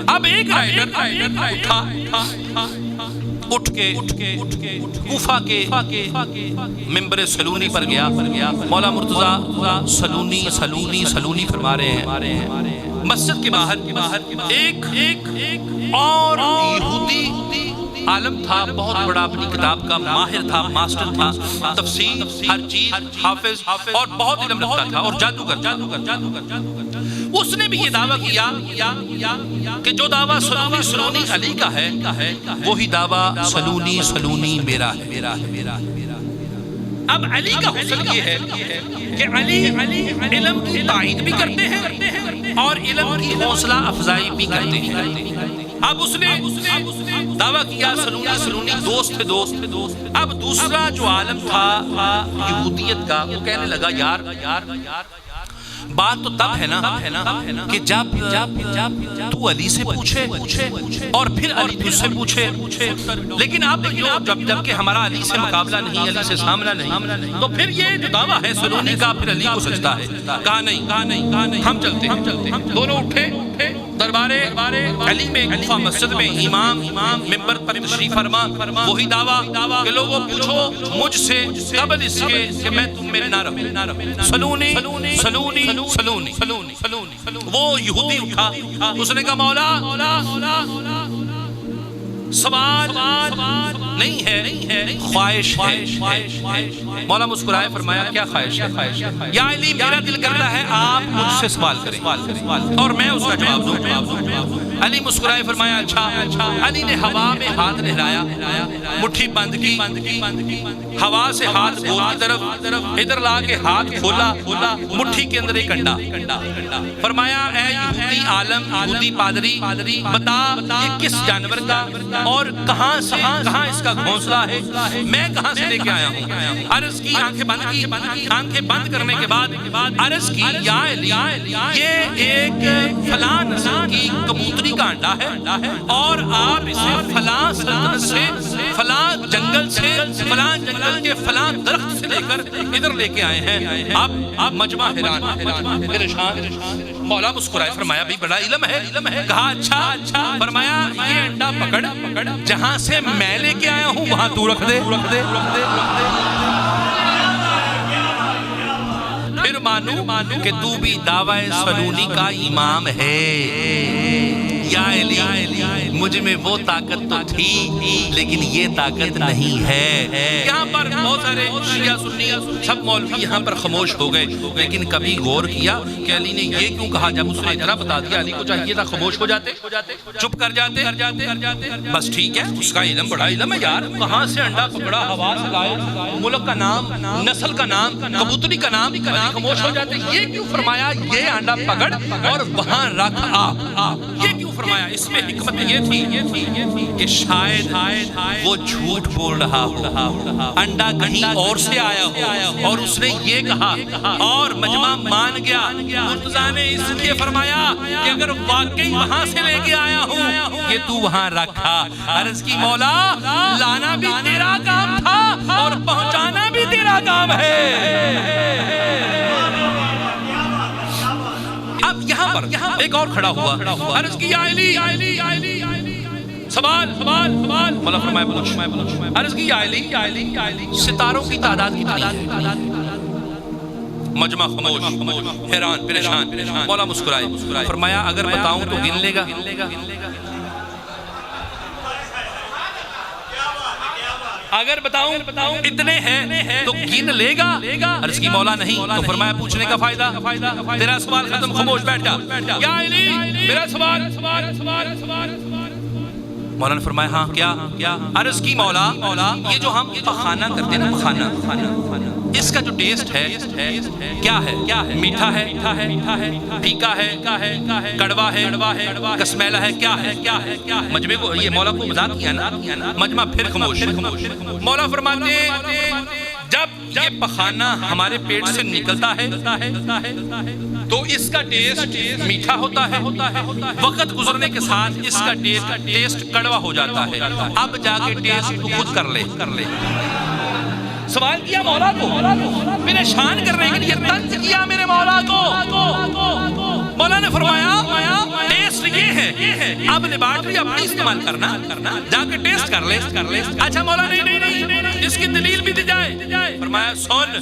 اب ایک رائٹر اٹھ کے کوفہ کے منبر سلونی پر گیا. مولا مرتضیٰ سلونی فرما رہے ہیں مسجد کے باہر ایک اور یہودی عالم تھا، بہت بڑا، اپنی کتاب کا ماہر تھا، ماسٹر تھا، تفسیر ہر چیز حافظ اور بہت علم رکھتا تھا، اور جادوگر. اس نے بھی یہ دعویٰ کیا کہ جو دعویٰ سلونی علی کا ہے وہی دعویٰ سلونی میرا ہے. اب علی کا حسن یہ ہے کہ علی علم کی تائید بھی کرتے ہیں اور علم کی حوصلہ افزائی بھی کرتے ہیں. اب اس نے دعویٰ کیا سلونی دوست تھے. اب دوسرا جو عالم تھا یہودیت کا وہ کہنے لگا یار بات تو تب ہے نا کہ جب تو علی سے پوچھے اور پھر علی تجھ سے پوچھے، لیکن اب جب کہ ہمارا علی سے مقابلہ نہیں، علی سے سامنا نہیں، تو پھر یہ جو دعویٰ ہے سلونی کا پھر علی کو سجدہ ہے. کہا نہیں ہم چلتے ہیں. دونوں اٹھے دربار علی میں کوفہ مسجد میں امام منبر پر تشریف فرما. وہی دعویٰ کہ لوگوں پوچھو مجھ سے قبل اس کے کہ میں تم میں نہ رہوں. سلونی وہ یہودی اٹھا، اس نے کہا مولا سوال نہیں ہے، خواہش ہے. مولا مسکرائے فرمایا کیا خواہش ہے؟ یا علی میرا دل کرتا ہے آپ مجھ سے سوال کریں اور میں اس کا جواب دوں. علی مسکرائے فرمایا اچھا. علی نے ہوا میں ہاتھ لہرایا، مٹھی بند کی، ہوا سے ہاتھ گول کی طرف ادھر لا کے ہاتھ کھولا، مٹھی کے اندر ایک انڈا. فرمایا اے یہودی عالم، یہودی پادری، بتا یہ کس جانور کا اور کہاں اس کا گھونسلہ ہے، میں کہاں سے لے کے آیا ہوں. عرض کی آنکھیں بند کرنے کے بعد عرض کی یا علی یہ ایک فلاں نسل کی کبوتری کا انڈا ہے اور آپ اسے فلاں سلطنت سے، فلاں جنگل کے فلاں درخت سے لے کر ادھر لے کے آئے ہیں. اب مجمع حیران پریشان. مولا مسکرائے فرمایا بھی بڑا علم ہے. کہا اچھا. فرمایا یہ انڈا پکڑ، جہاں سے میں لے کے آیا ہوں وہاں تو رکھ دے. پھر مانو کہ تو بھی دعویٰ سلونی کا امام ہے. یا علی مجھ میں وہ طاقت تو تھی لیکن یہ طاقت نہیں ہے. یہاں پر بہت سارے شیعہ سنی سب مولوی یہاں پر خاموش ہو گئے، لیکن کبھی غور کیا کہ علی نے یہ کیوں کہا؟ جب اس نے اتنا بتا دیا علی کو چاہیے تھا خاموش ہو جاتے، چپ کر جاتے. بس ٹھیک ہے، اس کا علم بڑا علم ہے یار. کہاں سے انڈا پکڑا، ہوا سے لائے، ملک کا نام، نسل کا نام، کبوتری کا نام، خاموش ہو جاتے. یہ کیوں فرمایا یہ انڈا پکڑ اور وہاں رکھ آ؟ یہ کیوں فرمایا؟ اس میں حکمت یہ تھی کہ شاید وہ جھوٹ بول رہا ہو، انڈا کہیں اور سے آیا ہو اور اس نے یہ کہا اور مجمع مان گیا. مرتضیٰ نے اس لیے فرمایا کہ اگر واقعی وہاں سے لے کے آیا ہوں یہ تو وہاں رکھا. عرض کی مولا لانا بھی تیرا کام تھا اور پہنچانا بھی تیرا کام ہے. اب یہاں پر ایک اور کھڑا ہوا، عرض کی یا علی سوال مولا فرمائے پوچھ. عرض کی یا علی ستاروں کی تعداد کتنی ہے؟ مجمع خاموش، حیران پریشان. مولا مسکرائے فرمایا اگر بتاؤں تو گن لے گا؟ اگر بتاؤں اتنے ہیں تو گن لے گا؟ عرض کی مولا نہیں. تو فرمایا پوچھنے کا فائدہ، تیرا سوال ختم، خاموش بیٹھ جا. یا علی میرا سوال. مولا نے فرمایا ہاں کیا؟ عرض کی مولا یہ جو ہم پخانہ کرتے ہیں نا، پخانہ، اس کا جو ٹیسٹ ہے کیا ہے؟ میٹھا ہے، پھیکا ہے، کڑوا ہے، کسمیلا ہے، کیا ہے؟ مجمع کو یہ مولا کو مذاق کیا نا. مجمع پھر خاموش. مولا فرماتے ہیں جب یہ پخانہ ہمارے پیٹ سے نکلتا ہے تو اس کا ٹیسٹ میٹھا ہوتا ہے، وقت گزرنے کے ساتھ اس کا ٹیسٹ کڑوا ہو جاتا ہے. اب جا کے ٹیسٹ تو خود کر لے. سوال کیا مولا کو، پریشان کرنے کے لیے طنز کیا میرے مولا کو. مولا نے فرمایا ٹیسٹ یہ ہے اب لیبارٹری اپنی استعمال کرنا جا کے ٹیسٹ کر لے اچھا مولا نہیں اس کی دلیل بھی دی جائے فرمایا سن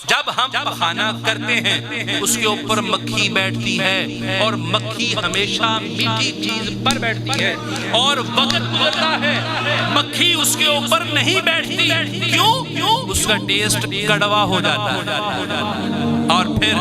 جب ہم پخانہ کرتے ہیں اس کے اوپر مکھی بیٹھتی ہے اور مکھی ہمیشہ میٹھی چیز پر بیٹھتی ہے اور وقت ہوتا ہے مکھی اس کے اوپر نہیں بیٹھتی کیوں اس کا ٹیسٹ کڑوا ہو جاتا ہے اور پھر